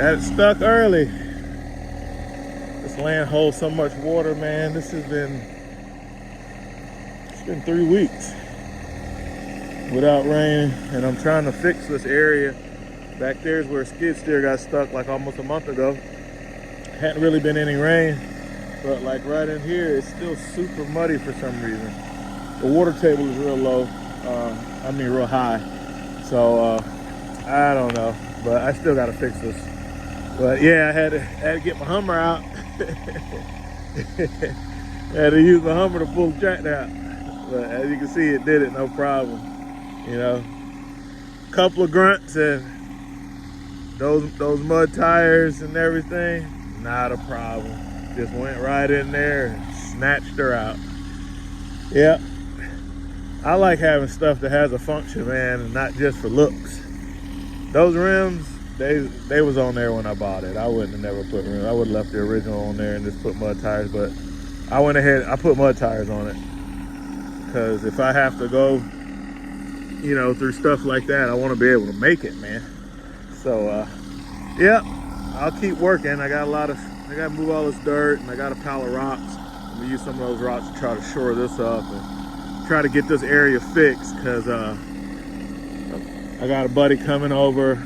Got it stuck early. This land holds so much water, man. It's been 3 weeks without rain, and I'm trying to fix this area. Back there is where skid steer got stuck like almost a month ago. Hadn't really been any rain, but like right in here, it's still super muddy for some reason. The water table is real low, real high. So I don't know, but I still gotta fix this. But yeah, I had to get my Hummer out. Had to use the Hummer to pull the tractor out. But as you can see, it did it no problem. You know, couple of grunts and those mud tires and everything, not a problem. Just went right in there and snatched her out. Yeah, I like having stuff that has a function, man, and not just for looks. Those rims, they was on there when I bought it. I wouldn't have never put rims. I would have left the original on there and just put mud tires, but I went ahead, I put mud tires on it. Because if I have to go, through stuff like that, I want to be able to make it, man. So, yeah, I'll keep working. I got to move all this dirt, and I got a pile of rocks. I'm going to use some of those rocks to try to shore this up and try to get this area fixed, because I got a buddy coming over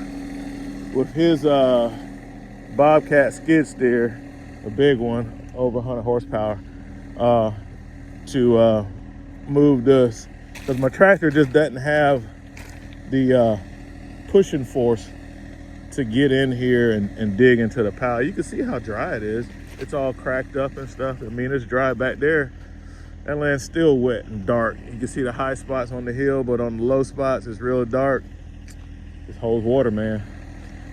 with his Bobcat skid steer, a big one, over 100 horsepower, to move this, because my tractor just doesn't have the pushing force to get in here and dig into the pile. You can see how dry it is. It's all cracked up and stuff. I mean, it's dry back there. That land's still wet and dark. You can see the high spots on the hill, but on the low spots, it's real dark. This holds water, man.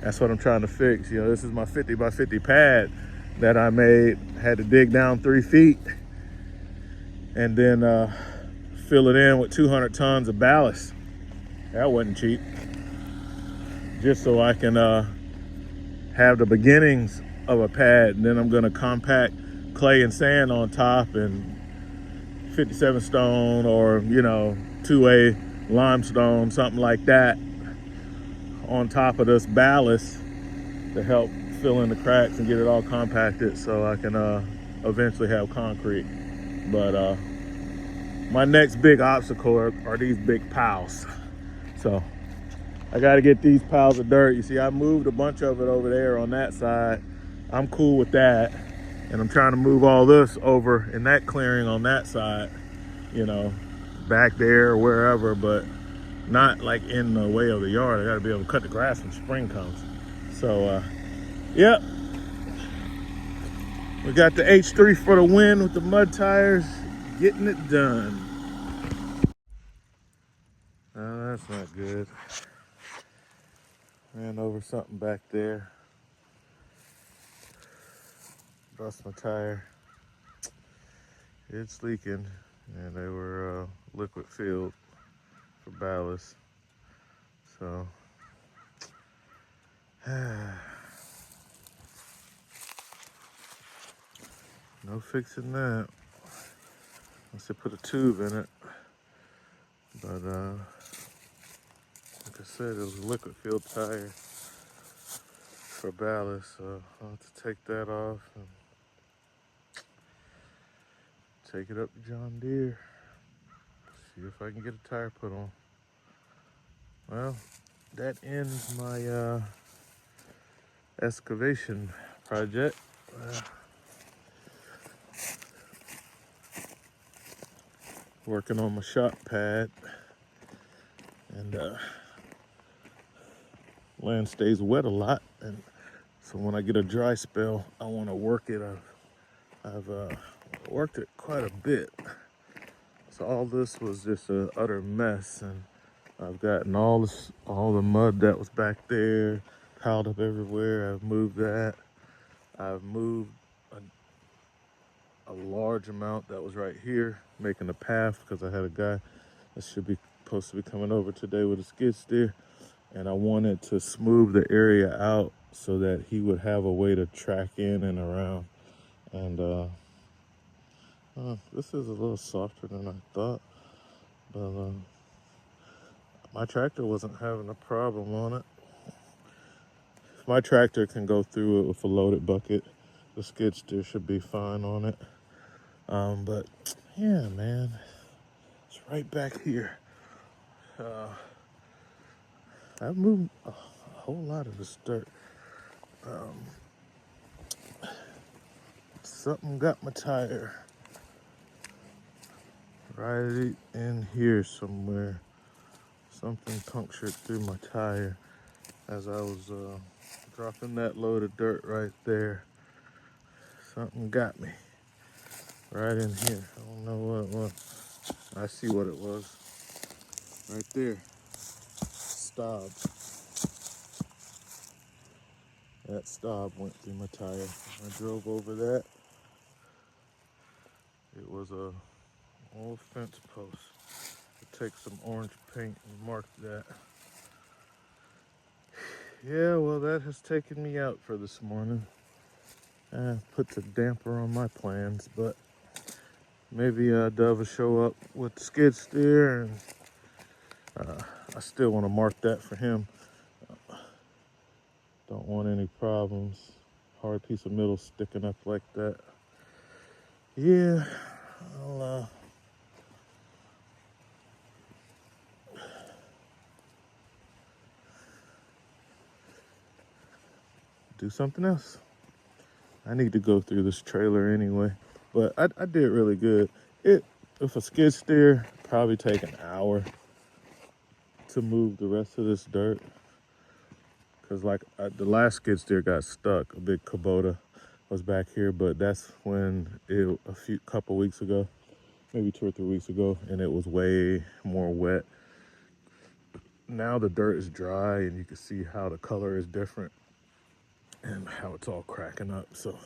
That's what I'm trying to fix. This is my 50 by 50 pad that I made. Had to dig down 3 feet and then fill it in with 200 tons of ballast. That wasn't cheap. Just so I can have the beginnings of a pad, and then I'm gonna compact clay and sand on top and 57 stone or 2A limestone, something like that, on top of this ballast to help fill in the cracks and get it all compacted so I can eventually have concrete. But my next big obstacle are these big piles. So I got to get these piles of dirt. You see, I moved a bunch of it over there on that side. I'm cool with that. And I'm trying to move all this over in that clearing on that side, back there or wherever, but not like in the way of the yard. I got to be able to cut the grass when spring comes. So, yep. We got the H3 for the win with the mud tires, getting it done. Oh, that's not good. Ran over something back there. Bust my tire. It's leaking, and they were liquid filled for ballast. So, no fixing that. Unless they put a tube in it. But like I said, it was a liquid filled tire for ballast, so I'll have to take that off and take it up to John Deere. See if I can get a tire put on. Well, that ends my excavation project. Working on my shop pad, and land stays wet a lot, and so when I get a dry spell, I want to work it. I've worked it quite a bit. So all this was just an utter mess, and I've gotten all the mud that was back there piled up everywhere. I've moved that. I've moved a large amount that was right here, making a path, because I had a guy that should be supposed to be coming over today with a skid steer, and I wanted to smooth the area out so that he would have a way to track in and around. And this is a little softer than I thought, but my tractor wasn't having a problem on it. If my tractor can go through it with a loaded bucket. The skid steer should be fine on it. But yeah, man, it's right back here. I've moved a whole lot of this dirt. Something got my tire right in here somewhere. Something punctured through my tire as I was dropping that load of dirt right there. Something got me right in here. I don't know what it was. I see what it was. Right there. Stob. That stob went through my tire. I drove over that. It was a old fence post. I take some orange paint and mark that. Yeah, well, that has taken me out for this morning. Puts a damper on my plans, but maybe Dove will show up with the skid steer, and I still want to mark that for him. Don't want any problems. Hard piece of metal sticking up like that. Yeah, I'll do something else. I need to go through this trailer anyway, but I did really good. With a skid steer, probably take an hour to move the rest of this dirt. Cause the last skid steer got stuck. A big Kubota was back here, but that's when a couple weeks ago, maybe 2 or 3 weeks ago, and it was way more wet. Now the dirt is dry, and you can see how the color is different and how it's all cracking up. So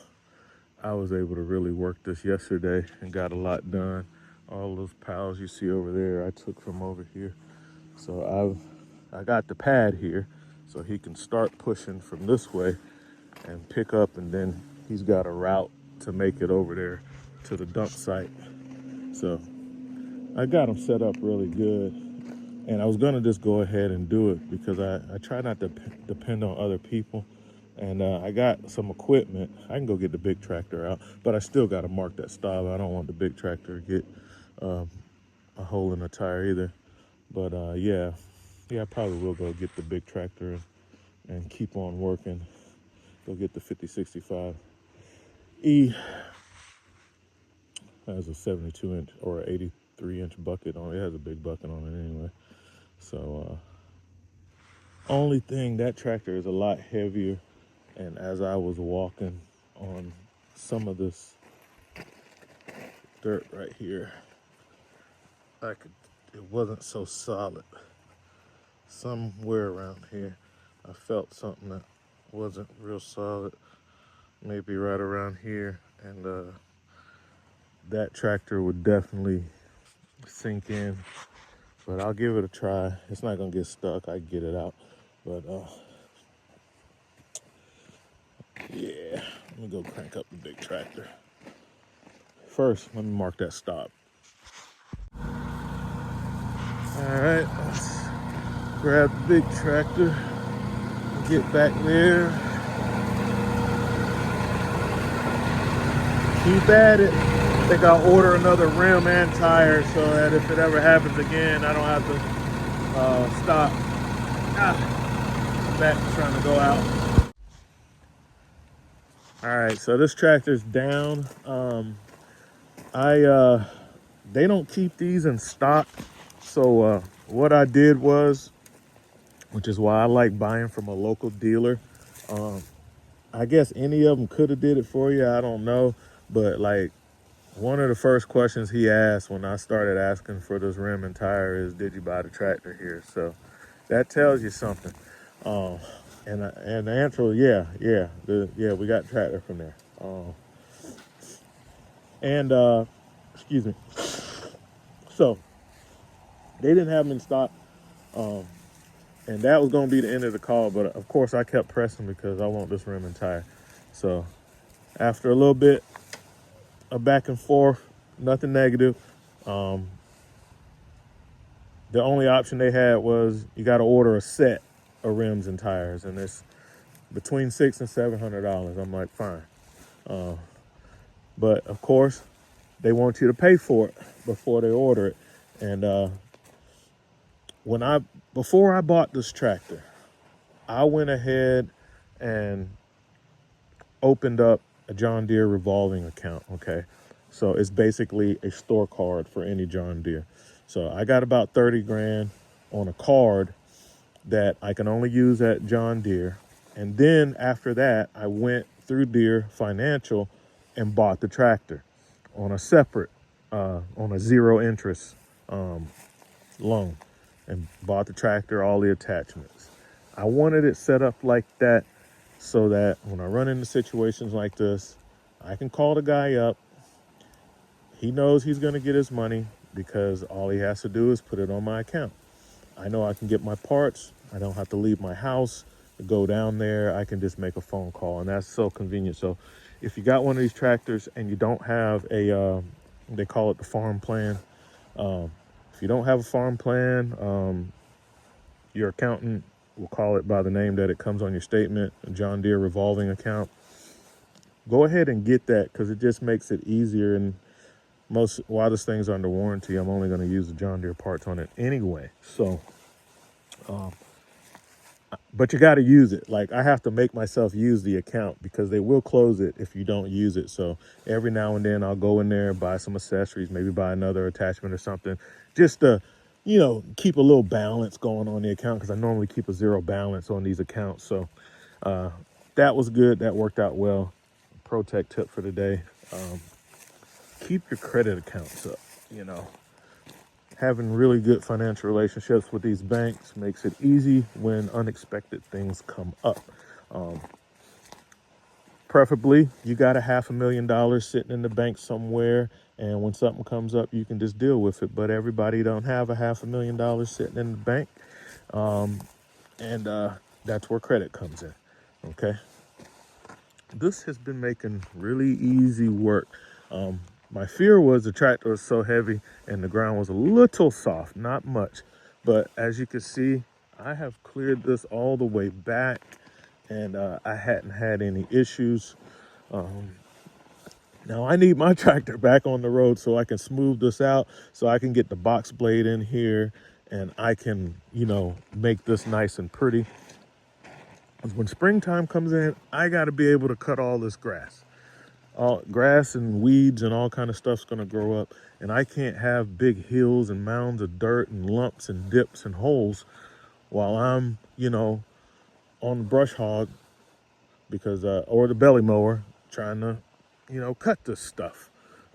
I was able to really work this yesterday and got a lot done. All those piles you see over there, I took from over here. So I got the pad here, so he can start pushing from this way and pick up, and then he's got a route to make it over there to the dump site. So I got him set up really good, and I was gonna just go ahead and do it because I try not to depend on other people. And I got some equipment. I can go get the big tractor out, but I still got to mark that stop. I don't want the big tractor to get a hole in the tire either. But yeah, I probably will go get the big tractor and keep on working. Go get the 5065E. Has a 72-inch or 83-inch bucket on it. It has a big bucket on it anyway. So only thing, that tractor is a lot heavier. And as I was walking on some of this dirt right here, it wasn't so solid. Somewhere around here, I felt something that wasn't real solid. Maybe right around here, and that tractor would definitely sink in. But I'll give it a try. It's not gonna get stuck. I can get it out. But yeah, let me go crank up the big tractor. First, let me mark that stop. All right, let's grab the big tractor, get back there, keep at it. I think I'll order another rim and tire so that if it ever happens again, I don't have to stop. Back trying to go out. All right, so this tractor's down. They don't keep these in stock. So what I did was, which is why I like buying from a local dealer. I guess any of them could have did it for you. I don't know. But like one of the first questions he asked when I started asking for this rim and tire is, did you buy the tractor here? So that tells you something. And the answer was yeah, we got tractor from there. Excuse me. So they didn't have them in stock. And that was going to be the end of the call, but of course I kept pressing because I want this rim and tire. So after a little bit of back and forth, nothing negative. The only option they had was you got to order a set of rims and tires, and it's between $600 and $700. I'm like, fine. But of course, they want you to pay for it before they order it. And when I before I bought this tractor, I went ahead and opened up a John Deere revolving account. Okay, so it's basically a store card for any John Deere. So I got about 30 grand on a card that I can only use at John Deere. And then after that, I went through Deere Financial and bought the tractor on a separate, on a zero interest loan, and bought the tractor, all the attachments. I wanted it set up like that so that when I run into situations like this, I can call the guy up. He knows he's going to get his money because all he has to do is put it on my account. I know I can get my parts. I don't have to leave my house to go down there. I can just make a phone call, and that's so convenient. So if you got one of these tractors and you don't have a, they call it the farm plan. If you don't have a farm plan, your accountant will call it by the name that it comes on your statement, a John Deere revolving account. Go ahead and get that because it just makes it easier. And while this thing's under warranty, I'm only going to use the John Deere parts on it anyway. So, but you got to use it. Like, I have to make myself use the account because they will close it if you don't use it. So every now and then I'll go in there, buy some accessories, maybe buy another attachment or something, just to, keep a little balance going on the account because I normally keep a zero balance on these accounts. So that was good. That worked out well. Pro tech tip for today. Keep your credit accounts up. Having really good financial relationships with these banks makes it easy when unexpected things come up. Preferably, you got $500,000 sitting in the bank somewhere, and when something comes up, you can just deal with it. But everybody don't have $500,000 sitting in the bank, and that's where credit comes in. Okay, this has been making really easy work. My fear was the tractor was so heavy and the ground was a little soft, not much. But as you can see, I have cleared this all the way back, and I hadn't had any issues. Now I need my tractor back on the road so I can smooth this out, so I can get the box blade in here, and I can, make this nice and pretty. When springtime comes in, I got to be able to cut all this grass. All grass and weeds and all kind of stuff's going to grow up, and I can't have big hills and mounds of dirt and lumps and dips and holes while I'm, on the brush hog because or the belly mower trying to, cut this stuff.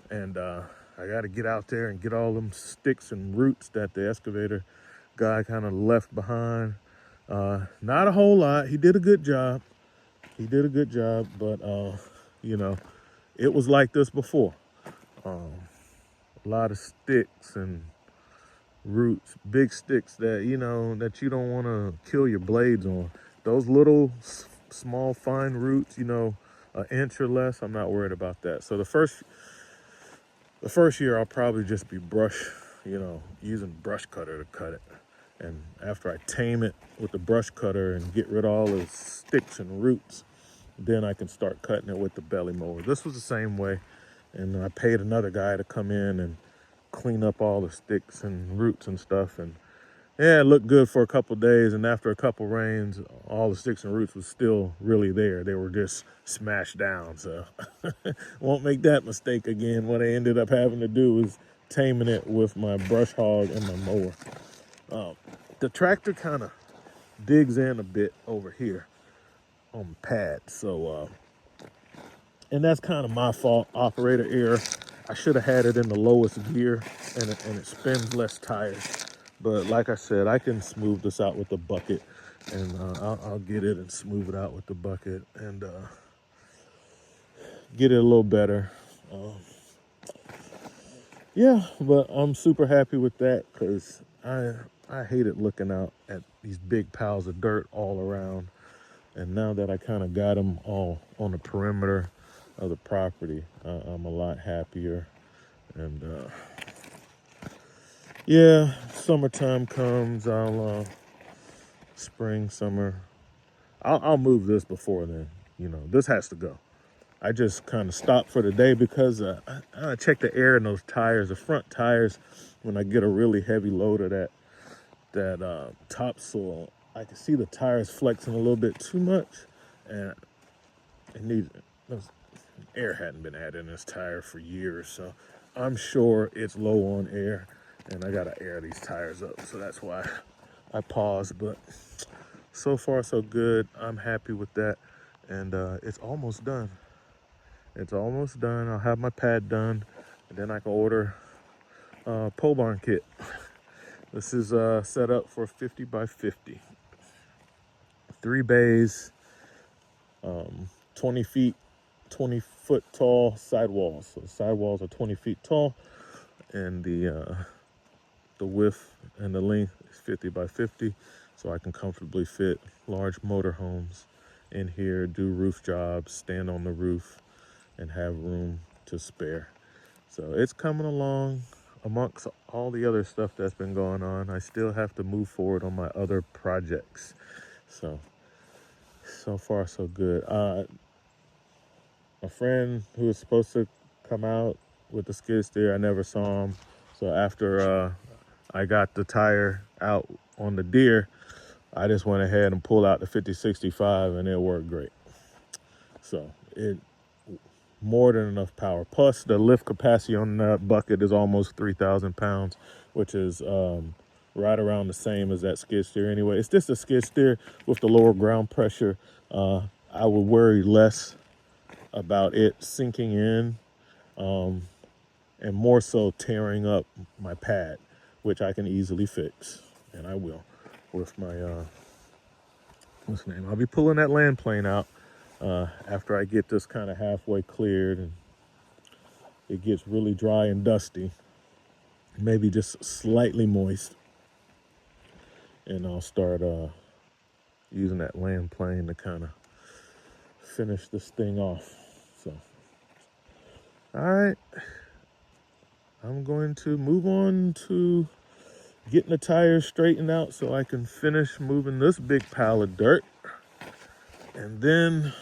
And I got to get out there and get all them sticks and roots that the excavator guy kind of left behind. Not a whole lot. He did a good job. But it was like this before. A lot of sticks and roots, big sticks that that you don't want to kill your blades on. Those little small fine roots, an inch or less, I'm not worried about that. So the first year I'll probably just be using brush cutter to cut it. And after I tame it with the brush cutter and get rid of all the sticks and roots, then I can start cutting it with the belly mower. This was the same way. And I paid another guy to come in and clean up all the sticks and roots and stuff. And yeah, it looked good for a couple of days. And after a couple rains, all the sticks and roots was still really there. They were just smashed down. So won't make that mistake again. What I ended up having to do was taming it with my brush hog and my mower. The tractor kind of digs in a bit over here on the pad. So, and that's kind of my fault, operator error. I should have had it in the lowest gear and it spins less tires. But like I said, I can smooth this out with the bucket, and I'll get it and smooth it out with the bucket and get it a little better. Yeah, but I'm super happy with that because I hated looking out at these big piles of dirt all around. And now that I kind of got them all on the perimeter of the property, I'm a lot happier. And yeah, summertime comes, I'll spring, summer, I'll move this before then. You know, this has to go. I just kind of stopped for the day because I check the air in those tires, the front tires. When I get a really heavy load of that topsoil, I can see the tires flexing a little bit too much, and it needs air hadn't been added in this tire for years, so I'm sure it's low on air, and I gotta air these tires up. So that's why I paused. But so far so good. I'm happy with that, and it's almost done. It's almost done. I'll have my pad done, and then I can order a pole barn kit. This is set up for 50 by 50. 3 bays, 20 feet, 20-foot tall sidewalls. So the sidewalls are 20 feet tall, and the width and the length is 50 by 50. So I can comfortably fit large motorhomes in here, do roof jobs, stand on the roof, and have room to spare. So it's coming along. Amongst all the other stuff that's been going on, I still have to move forward on my other projects. So far so good. A friend who was supposed to come out with the skid steer, I never saw him. So after I got the tire out on the Deere, I just went ahead and pulled out the 5065, and it worked great. So it more than enough power. Plus the lift capacity on that bucket is almost 3,000 pounds, which is right around the same as that skid steer anyway. It's just a skid steer with the lower ground pressure. I would worry less about it sinking in and more so tearing up my pad, which I can easily fix, and I will with my what's the name? I'll be pulling that land plane out after I get this kind of halfway cleared and it gets really dry and dusty, maybe just slightly moist, and I'll start using that land plane to kind of finish this thing off. So, all right, I'm going to move on to getting the tires straightened out so I can finish moving this big pile of dirt, and then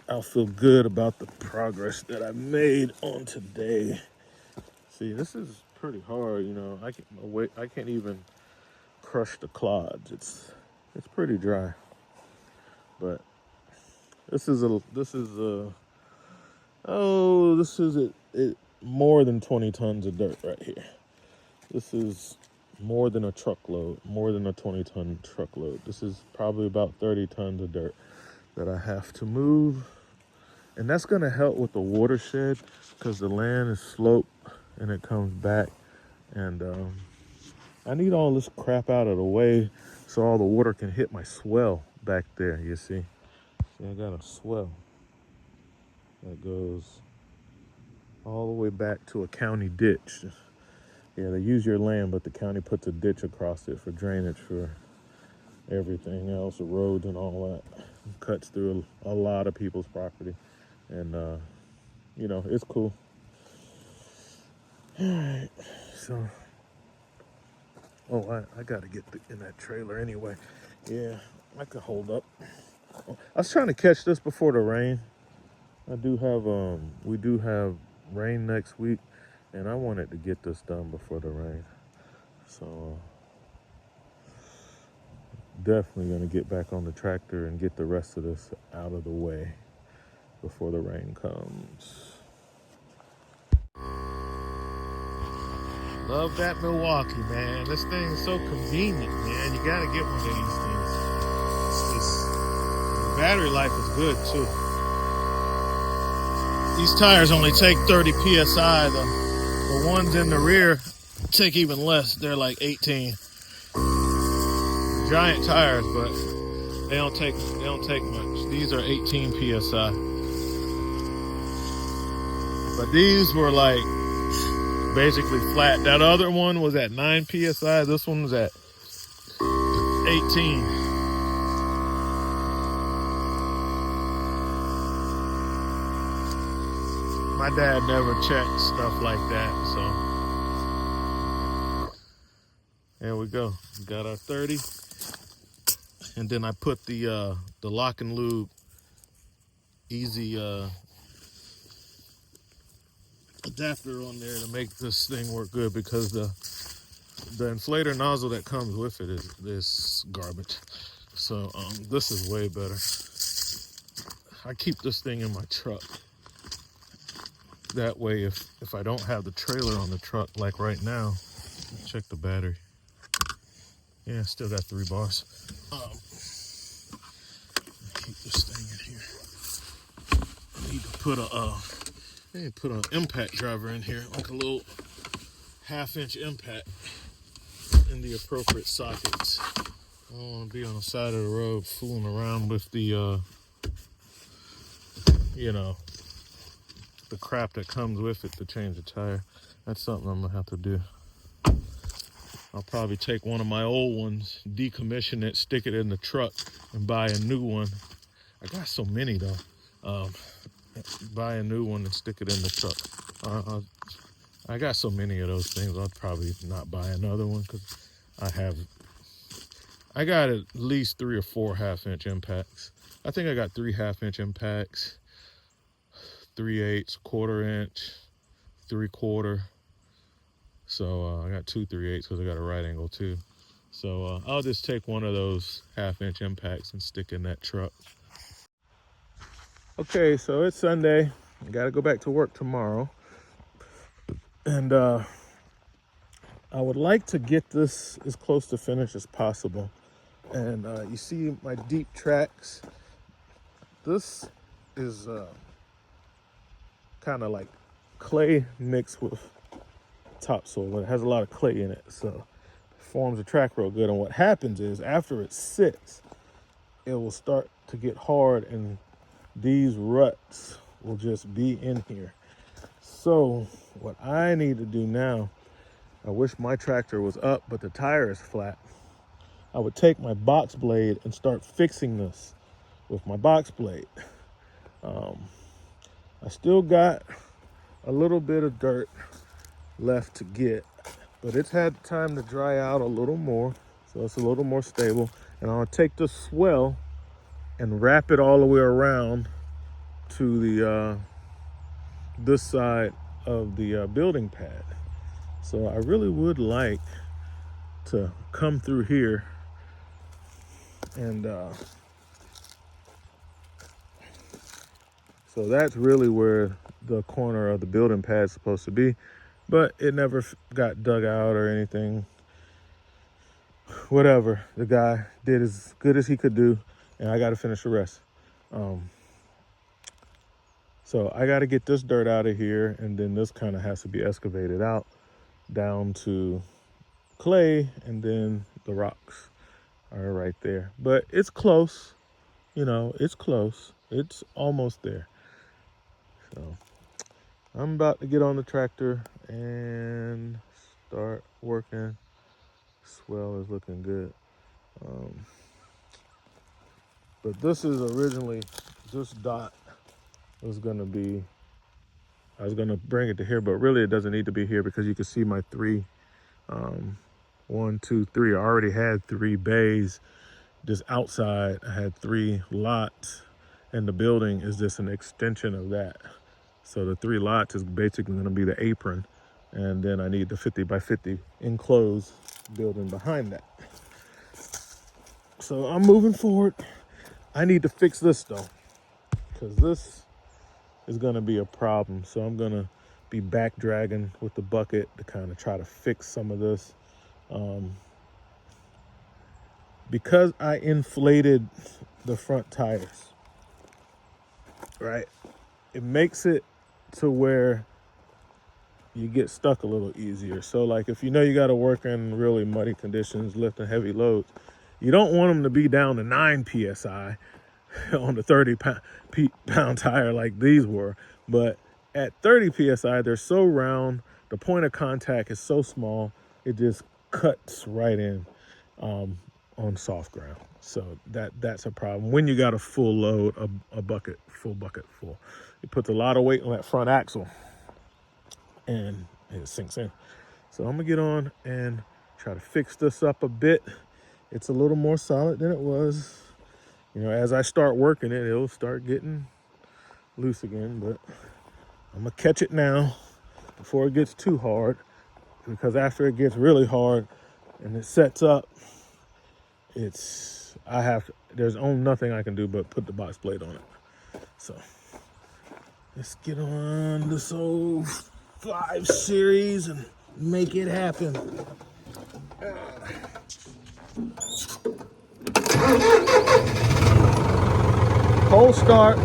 I'll feel good about the progress that I made on today. See, this is pretty hard, you know. I can't even crush the clods. It's pretty dry, but this is more than 20 tons of dirt right here. This is more than a truckload, more than a 20-ton truckload. This is probably about 30 tons of dirt that I have to move. And that's gonna help with the watershed because the land is sloped and it comes back. And I need all this crap out of the way so all the water can hit my swell back there, you see? See, I got a swell that goes all the way back to a county ditch. Yeah, they use your land, but the county puts a ditch across it for drainage for everything else, the roads and all that. It cuts through a lot of people's property. And, you know, it's cool. All right, so, I got to get in that trailer anyway. Yeah, I could hold up. I was trying to catch this before the rain. We do have rain next week, and I wanted to get this done before the rain. So, definitely going to get back on the tractor and get the rest of this out of the way before the rain comes. Love that Milwaukee, man. This thing is so convenient, man. You gotta get one of these things. The battery life is good too. These tires only take 30 PSI. The ones in the rear take even less. They're like 18. Giant tires, but they don't take much. These are 18 PSI. But these were like basically flat. That other one was at 9 PSI. This one was at 18. My dad never checked stuff like that, so there we go. Got our 30. And then I put the Lock and Lube easy adapter on there to make this thing work good, because the inflator nozzle that comes with it is garbage. So this is way better. I keep this thing in my truck. That way, if I don't have the trailer on the truck, like right now, check the battery. Yeah, still got 3 bars. Keep this thing in here. I need to put an impact driver in here, like a little 1/2-inch impact in the appropriate sockets. I don't want to be on the side of the road fooling around with the, the crap that comes with it to change the tire. That's something I'm gonna have to do. I'll probably take one of my old ones, decommission it, stick it in the truck, and buy a new one. I got so many though. Buy a new one and stick it in the truck. I got so many of those things, I'll probably not buy another one, because I got at least 3 or 4 1/2-inch impacts. I think I got 3 1/2-inch impacts, 3/8, 1/4 inch, 3/4. So I got 2 3/8 because I got a right angle too. So I'll just take one of those 1/2-inch impacts and stick in that truck. Okay, so it's Sunday. I gotta go back to work tomorrow. And I would like to get this as close to finish as possible. And you see my deep tracks. This is kind of like clay mixed with topsoil. It has a lot of clay in it, so it forms a track real good. And what happens is, after it sits, it will start to get hard, and these ruts will just be in here. So what I need to do now, I wish my tractor was up, but the tire is flat. I would take my box blade and start fixing this with my box blade. I still got a little bit of dirt left to get, but it's had time to dry out a little more, so it's a little more stable. And I'll take the swell and wrap it all the way around to the this side of the building pad. So I really would like to come through here and so that's really where the corner of the building pad is supposed to be, but it never got dug out or anything. Whatever, the guy did as good as he could do, and I got to finish the rest. So I got to get this dirt out of here, and then this kind of has to be excavated out down to clay, and then the rocks are right there. But it's close, it's close. It's almost there. So I'm about to get on the tractor and start working. Swell is looking good. But this is originally, this dot was gonna be, I was gonna bring it to here, but really it doesn't need to be here, because you can see my 3, 1, 2, 3. I already had 3 bays. Just outside, I had 3 lots, and the building is just an extension of that. So the 3 lots is basically gonna be the apron, and then I need the 50 by 50 enclosed building behind that. So I'm moving forward. I need to fix this though, because this is gonna be a problem. So I'm gonna be back dragging with the bucket to kind of try to fix some of this. Because I inflated the front tires, right? It makes it to where you get stuck a little easier. So like if you gotta work in really muddy conditions, lifting heavy loads, you don't want them to be down to 9 PSI on the 30-pound tire like these were. But at 30 PSI, they're so round, the point of contact is so small, it just cuts right in on soft ground. So that's a problem when you got a full load, a full bucket full. It puts a lot of weight on that front axle and it sinks in. So I'm gonna get on and try to fix this up a bit, it's a little more solid than it was. You know, as I start working it, it'll start getting loose again, but I'm gonna catch it now before it gets too hard, because after it gets really hard and it sets up, there's only nothing I can do but put the box blade on it. So let's get on this old 5 series and make it happen. Cold start.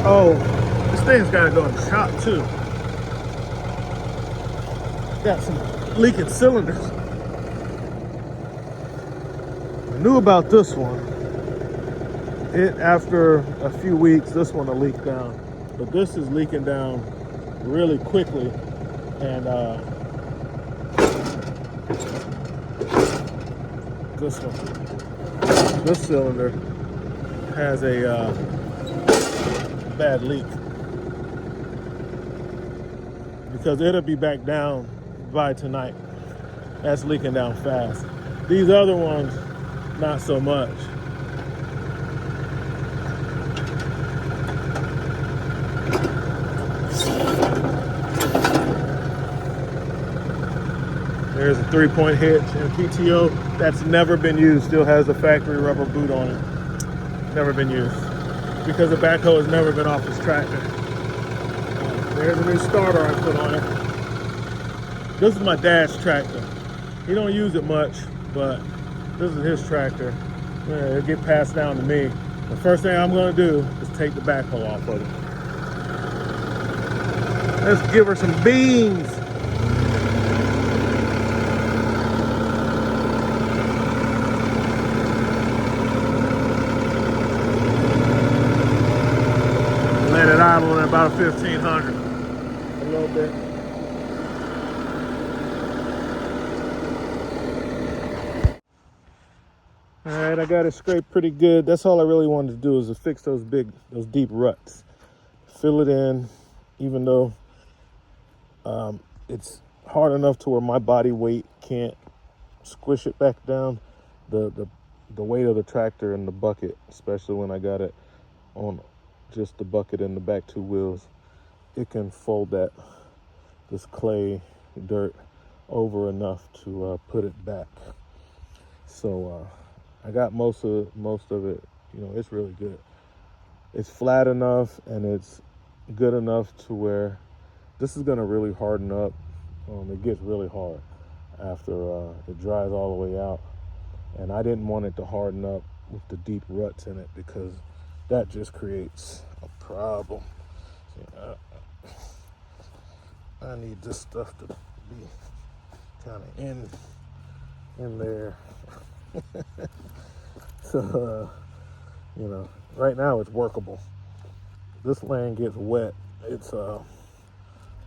Oh, this thing's gotta go in the shop too. Got some leaking cylinders. I knew about this one. After a few weeks, this one will leak down. But this is leaking down really quickly. And this cylinder has a bad leak, because it'll be back down by tonight. That's leaking down fast. These other ones, not so much. There's a 3-point hitch and PTO that's never been used. Still has the factory rubber boot on it. Never been used, because the backhoe has never been off this tractor. There's a new starter I put on it. This is my dad's tractor. He don't use it much, but this is his tractor. It'll get passed down to me. The first thing I'm gonna do is take the backhoe off of it. Let's give her some beans. Let it idle at about 1,500. A little bit. All right, I got it scraped pretty good. That's all I really wanted to do, is to fix those deep ruts. Fill it in, even though it's hard enough to where my body weight can't squish it back down. The weight of the tractor and the bucket, especially when I got it on just the bucket and the back 2 wheels, it can fold this clay dirt over enough to put it back. So I got most of it. You know, it's really good. It's flat enough and it's good enough to where this is gonna really harden up. It gets really hard after it dries all the way out, and I didn't want it to harden up with the deep ruts in it, because that just creates a problem. I need this stuff to be kind of in there. So you know, right now it's workable. This land gets wet, it's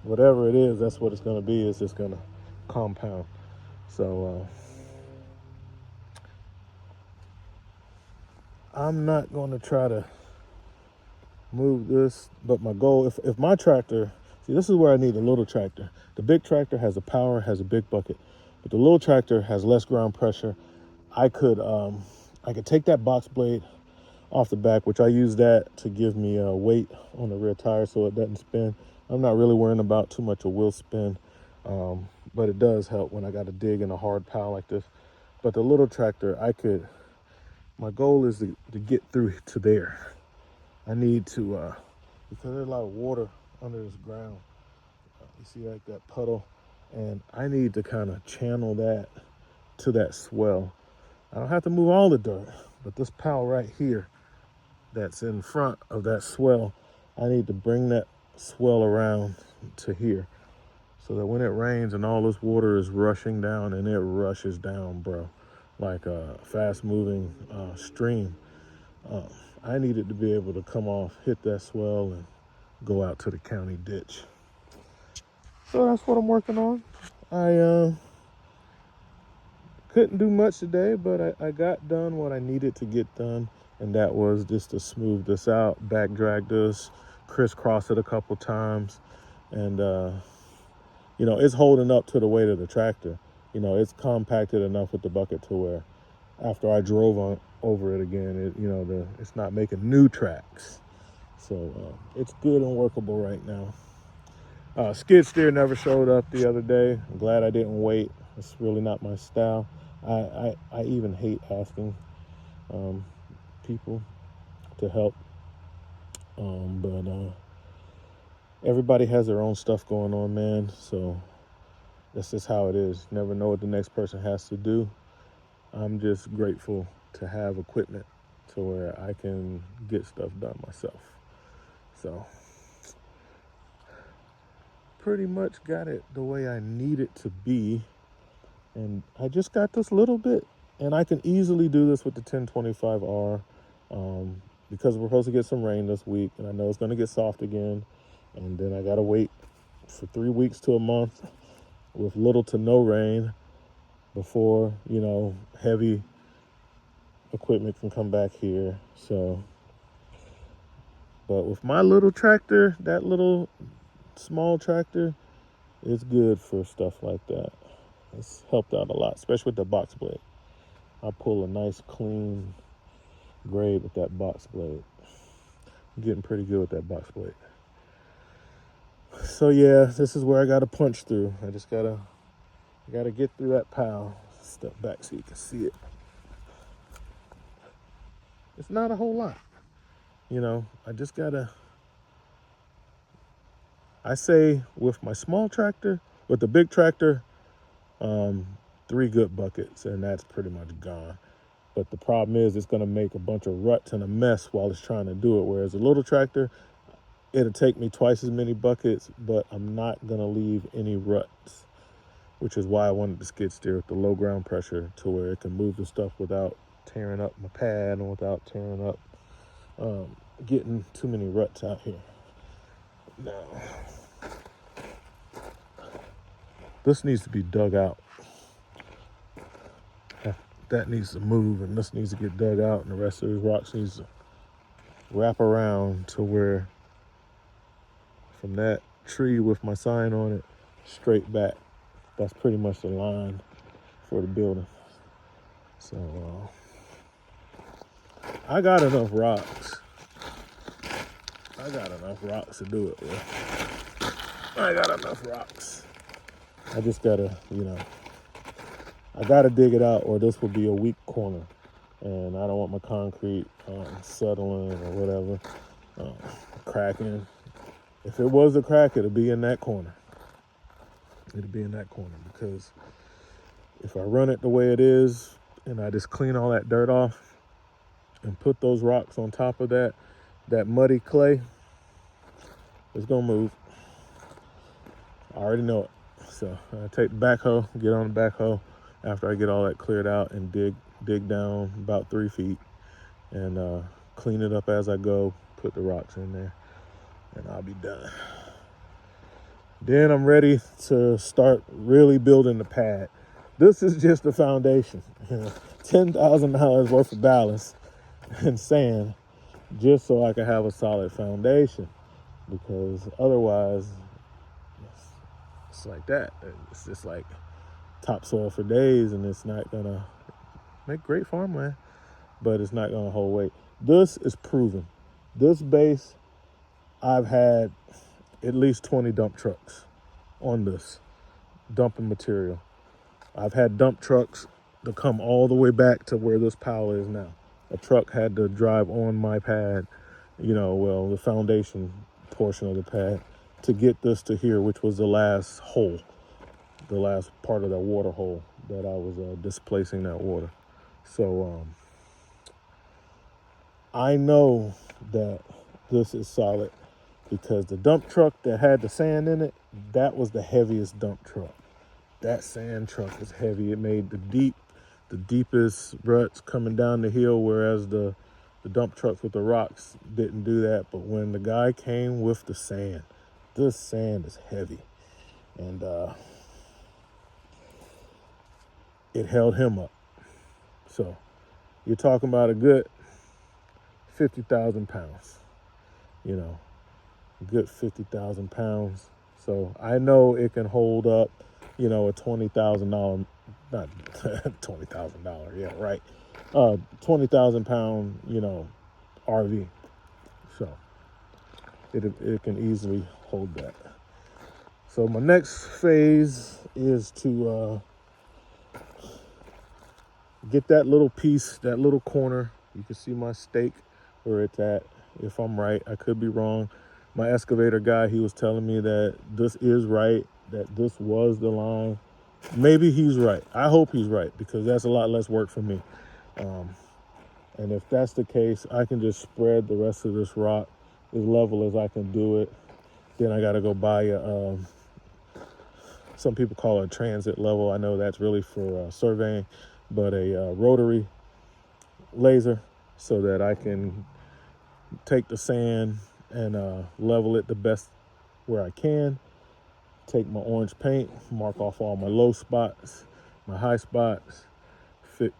whatever it is, that's what it's going to be. It's just going to compound. So I'm not going to try to move this, but my goal, if my tractor, see, this is where I need a little tractor. The big tractor has a power, has a big bucket, but the little tractor has less ground pressure. I could take that box blade off the back, which I use that to give me weight on the rear tire so it doesn't spin. I'm not really worrying about too much of wheel spin, but it does help when I got to dig in a hard pile like this. But the little tractor, my goal is to get through to there. I need to, because there's a lot of water under this ground. You see like that puddle, and I need to kind of channel that to that swell. I don't have to move all the dirt, but this pile right here that's in front of that swell, I need to bring that swell around to here, so that when it rains and all this water is rushing down, and it rushes down, bro, like a fast moving stream, I need it to be able to come off, hit that swell, and go out to the county ditch. So that's what I'm working on. I couldn't do much today, but I got done what I needed to get done, and that was just to smooth this out, back drag this, crisscross it a couple times, and it's holding up to the weight of the tractor. It's compacted enough with the bucket to where after I drove over it again, it's not making new tracks. So it's good and workable right now. Skid steer never showed up the other day. I'm glad I didn't wait. It's really not my style. I even hate asking people to help. But everybody has their own stuff going on, man. So that's just how it is. Never know what the next person has to do. I'm just grateful to have equipment to where I can get stuff done myself. So pretty much got it the way I need it to be. And I just got this little bit, and I can easily do this with the 1025R because we're supposed to get some rain this week, and I know it's going to get soft again. And then I got to wait for 3 weeks to a month with little to no rain before, heavy equipment can come back here. So, but with my little tractor, that little small tractor, it's good for stuff like that. It's helped out a lot, especially with the box blade. I pull a nice clean grade with that box blade. I'm getting pretty good with that box blade. So yeah, this is where I gotta punch through. I just gotta get through that pile. Step back so you can see it. It's not a whole lot. I just gotta, I say with my small tractor, with the big tractor, 3 good buckets, and that's pretty much gone. But the problem is it's going to make a bunch of ruts and a mess while it's trying to do it. Whereas a little tractor, it'll take me twice as many buckets, but I'm not going to leave any ruts, which is why I wanted the skid steer with the low ground pressure to where it can move the stuff without tearing up my pad and without tearing up, getting too many ruts out here. Now, this needs to be dug out. That needs to move, and this needs to get dug out, and the rest of these rocks needs to wrap around to where from that tree with my sign on it straight back, that's pretty much the line for the building. So I got enough rocks. I got enough rocks to do it with. I got enough rocks. I just gotta, I gotta dig it out, or this will be a weak corner, and I don't want my concrete settling or whatever, cracking. If it was a crack, it'd be in that corner. It'd be in that corner, because if I run it the way it is and I just clean all that dirt off and put those rocks on top of that muddy clay, it's gonna move. I already know it. So I take the backhoe, get on the backhoe after I get all that cleared out, and dig down about 3 feet and clean it up as I go, put the rocks in there, and I'll be done. Then I'm ready to start really building the pad. This is just the foundation. $10,000 worth of ballast and sand just so I can have a solid foundation, because otherwise it's like that. It's just like topsoil for days, and it's not gonna make great farmland, but it's not gonna hold weight. This is proven. This base, I've had at least 20 dump trucks on this, dumping material. I've had dump trucks to come all the way back to where this pile is now. A truck had to drive on my pad, the foundation portion of the pad, to get this to here, which was the last hole, the last part of that water hole that I was displacing that water. So I know that this is solid, because the dump truck that had the sand in it, that was the heaviest dump truck. That sand truck is heavy. It made the deepest ruts coming down the hill, whereas the dump trucks with the rocks didn't do that. But when the guy came with the sand, this sand is heavy, and it held him up. So you're talking about a good 50,000 pounds, a good 50,000 pounds. So I know it can hold up, you know, a $20,000, not $20,000, yeah, right. 20,000 pound, you know, RV. So it can easily hold that. So my next phase is to get that little piece, that little corner. You can see my stake where it's at. If I'm right, I could be wrong. My excavator guy, he was telling me that this is right, that this was the line. Maybe he's right. I hope he's right, because that's a lot less work for me. And if that's the case, I can just spread the rest of this rock as level as I can do it. Then I got to go buy a, some people call it a transit level. I know that's really for surveying, but a rotary laser, so that I can take the sand and level it the best where I can. Take my orange paint, mark off all my low spots, my high spots,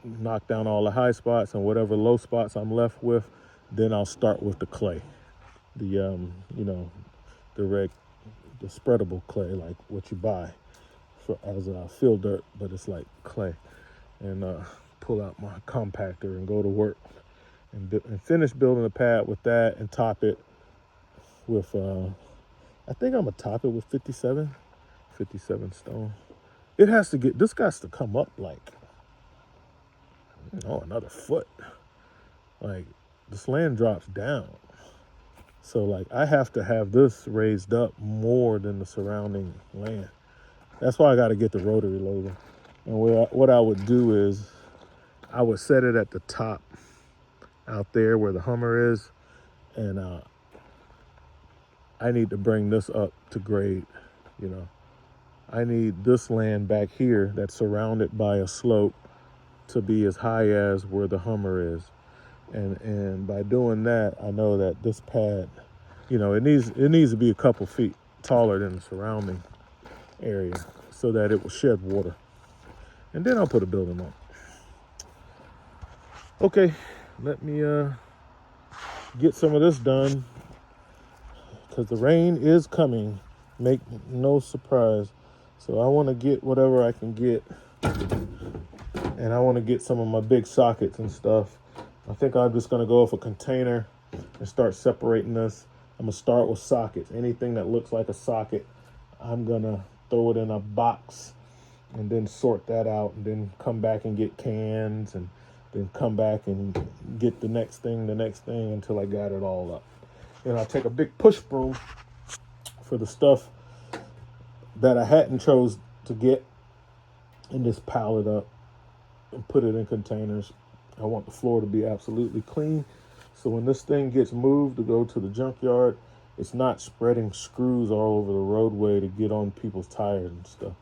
knock down all the high spots, and whatever low spots I'm left with, then I'll start with the clay. The you know, the spreadable clay, like what you buy for as a fill dirt, but it's like clay. And pull out my compactor and go to work and finish building a pad with that, and top it with I think I'm gonna top it with 57 stone. It has to get, this got to come up like, you know, another foot. Like, this land drops down. So like I have to have this raised up more than the surrounding land. That's why I got to get the rotary laser. And what I would do is I would set it at the top out there where the Hummer is, and I need to bring this up to grade, you know. I need this land back here that's surrounded by a slope to be as high as where the Hummer is. And by doing that, I know that this pad, you know, it needs to be a couple feet taller than the surrounding area so that it will shed water. And then I'll put a building on. Okay, let me get some of this done, because the rain is coming. Make no surprise. So I want to get whatever I can get, and I want to get some of my big sockets and stuff. I think I'm just going to go with a container and start separating this. I'm going to start with sockets. Anything that looks like a socket, I'm going to throw it in a box and then sort that out, and then come back and get cans, and then come back and get the next thing until I got it all up. And I'll take a big push broom for the stuff that I hadn't chose to get, and just pile it up and put it in containers. I want the floor to be absolutely clean, so when this thing gets moved to go to the junkyard, it's not spreading screws all over the roadway to get on people's tires and stuff.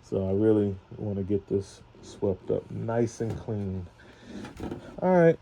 So I really want to get this swept up nice and clean. All right.